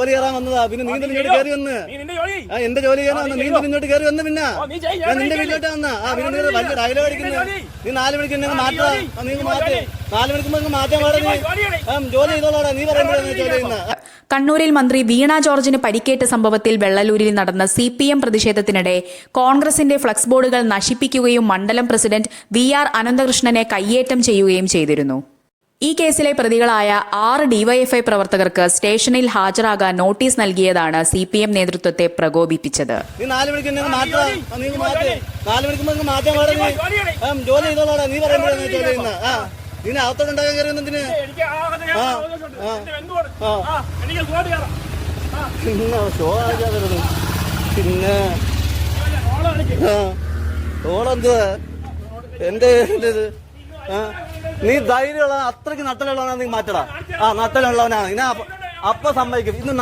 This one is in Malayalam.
ജോലി കയറാൻ വന്നതാ, പിന്നെ നീ ഇങ്ങോട്ട് കയറി വന്ന് എന്റെ ജോലി ചെയ്യാൻ വന്ന നീ ഇങ്ങോട്ട് കയറി വന്ന്, പിന്നെ ഞാൻ നിന്റെ വീട്ടിലോട്ട് വന്ന പിന്നെ വലിയ ഡയലോഗ് അടിക്കുന്നത്. നീ 4 മണിക്ക് മാറ്റാ, നീ മാറ്റി 4 മണിക്ക് മാറ്റാൻ പാടില്ല, ജോലി ചെയ്തോളാടാ, നീ പറയുമ്പോഴാണ് ജോലി ചെയ്യുന്നത്. കണ്ണൂരിൽ മന്ത്രി വീണ ജോർജിന് പരിക്കേറ്റ സംഭവത്തിൽ വെള്ളലൂരിൽ നടന്ന CPM പ്രതിഷേധത്തിനിടെ കോൺഗ്രസിന്റെ ഫ്ലക്സ് ബോർഡുകൾ നശിപ്പിക്കുകയും മണ്ഡലം പ്രസിഡന്റ് VR അനന്തകൃഷ്ണനെ കയ്യേറ്റം ചെയ്യുകയും ചെയ്തിരുന്നു. ഈ കേസിലെ പ്രതികളായ 6 DYFI പ്രവർത്തകർക്ക് സ്റ്റേഷനിൽ ഹാജരാകാൻ നോട്ടീസ് നൽകിയതാണ് CPM നേതൃത്വത്തെ പ്രകോപിപ്പിച്ചത്. നീ 4 മണിക്ക് മാറ്റാ, നീ മാറ്റി 4 മണിക്ക് മാറ്റാൻ പാടില്ല, ജോലി ചെയ്തോളാടാ, നീ പറയുമ്പോഴാണ് ജോലി ചെയ്യുന്നത്. നിന്നെ അകത്തോട്ടുണ്ടാകാൻ കയറി വന്നതിന് പിന്നെ ഓളെന്ത് എന്റെ ഇത് നീ ധൈര്യമുള്ള അത്രയ്ക്ക് നട്ടലുള്ളവനാ, നീ മാറ്റടാ. നട്ടലുള്ളവനാണ് ഇനി അപ്പൊ സമ്മതിക്കും. ഇന്ന്